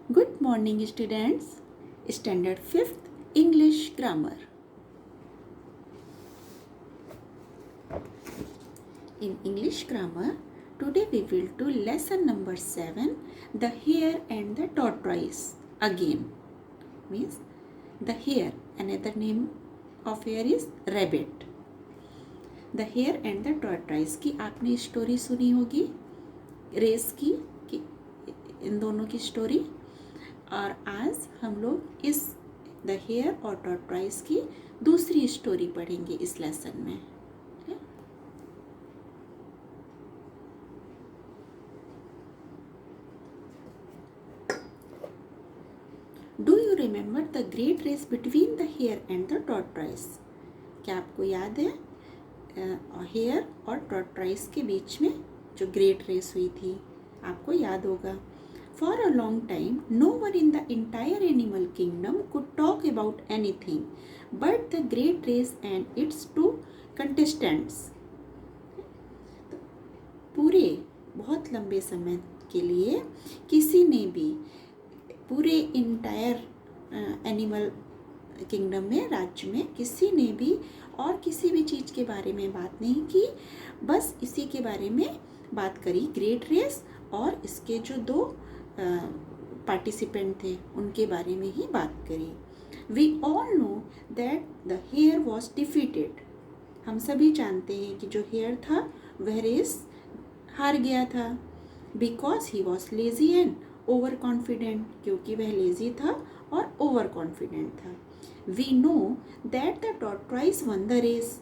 Good morning, students. Standard 5th English Grammar. In English Grammar, today we will do lesson number 7, the hare and the tortoise. Again, means the hare, another name of hare is rabbit. The hare and the tortoise की आपने story सुनी होगी, race की, इन दोनों की story. और आज हम लोग इस द हेयर और टॉर्टॉइस की दूसरी स्टोरी पढ़ेंगे इस लेसन में। Do you remember the great race between the hare and the tortoise? क्या आपको याद है हेयर और टॉर्टॉइस के बीच में जो ग्रेट रेस हुई थी? आपको याद होगा। For a long time, no one in the entire animal kingdom could talk about anything but the great race and its two contestants. पूरे बहुत लंबे समय के लिए किसी ने भी पूरे इंटायर एनिमल किंगडम में, राज्य में किसी ने भी और किसी भी चीज़ के बारे में बात नहीं की, बस इसी के बारे में बात करी, ग्रेट रेस और इसके जो दो पार्टिसिपेंट थे उनके बारे में ही बात करी। We all know that the hare was defeated. हम सभी जानते हैं कि जो हेयर था वह रेस हार गया था। Because he was lazy and over confident, क्योंकि वह लेजी था और ओवर कॉन्फिडेंट था। We know that the tortoise won the race.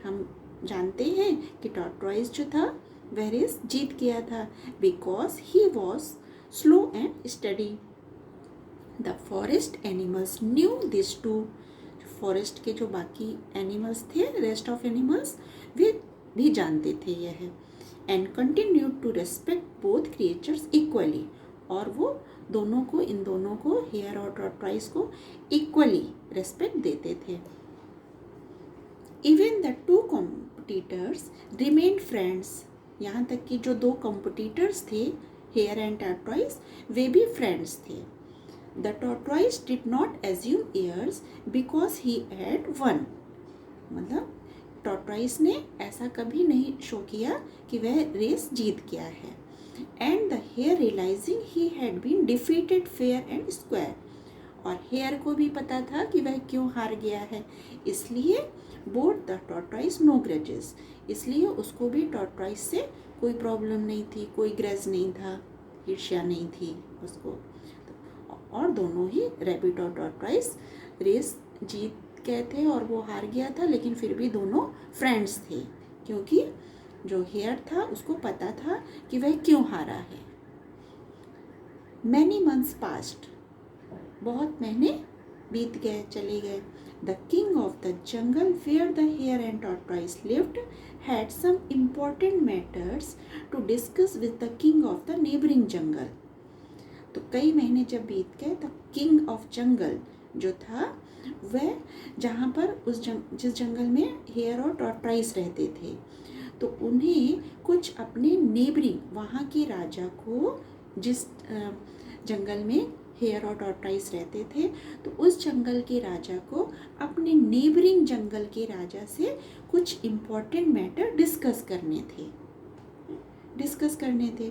हम जानते हैं कि टॉर्टॉइस जो था वह रेस जीत गया था। Because he was slow and steady. The forest animals knew this too. Forest के जो बाकी एनिमल्स थे, रेस्ट ऑफ एनिमल्स, वे भी जानते थे यह। And continued to respect both creatures equally. और वो दोनों को, इन दोनों को, हेयर और टॉर्टॉइस को इक्वली रेस्पेक्ट देते थे। Even the two competitors remained friends. यहाँ तक कि जो दो कॉम्पिटिटर्स थे हेयर एंड टॉर्टॉइस, वे भी फ्रेंड्स थे। The tortoise did not assume airs because he had won. मतलब टॉर्टॉइस ने ऐसा कभी नहीं शो किया कि वह रेस जीत गया है। And the hare realising he had been defeated fair and square. और हेयर को भी पता था कि वह क्यों हार गया है, इसलिए both the tortoise no grudges. इसलिए उसको भी टॉर्टॉइस से कोई प्रॉब्लम नहीं थी, कोई ग्रज नहीं था, ईर्ष्या नहीं थी उसको। और दोनों ही रैबिट और टॉर्टॉइस रेस जीत गए थे और वो हार गया था, लेकिन फिर भी दोनों फ्रेंड्स थे, क्योंकि जो हेयर था उसको पता था कि वह क्यों हारा है। Many months past. बहुत महीने बीत गए, चले गए। The king of the jungle where the hare and tortoise lived had some important matters to discuss with the king of the neighboring jungle. तो कई महीने जब बीत गए तो किंग ऑफ जंगल जो था वह, जहाँ पर जिस जंगल में हेयर और टॉर्टॉइस रहते थे, तो उन्हें कुछ अपने नेबरिंग, वहाँ के राजा को, जिस जंगल में हेयर और टॉर्टॉइस रहते थे, तो उस जंगल के राजा को अपने नेबरिंग जंगल के राजा से कुछ इम्पॉर्टेंट मैटर डिस्कस करने थे।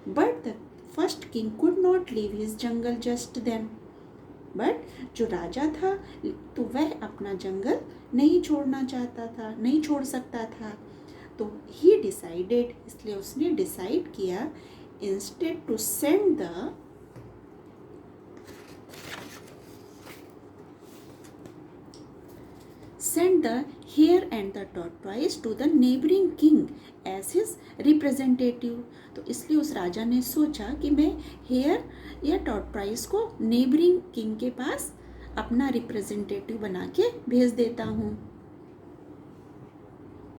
But the first king could not leave his jungle just then. बट जो राजा था तो वह अपना जंगल नहीं छोड़ना चाहता था, नहीं छोड़ सकता था। तो ही डिसाइडेड, इसलिए उसने डिसाइड किया, instead to send the hare and the tortoise to the neighboring king as his representative. तो इसलिए उस राजा ने सोचा कि मैं हेयर या टॉर्टॉइस को नेबरिंग किंग के पास अपना रिप्रेजेंटेटिव बना के भेज देता हूँ।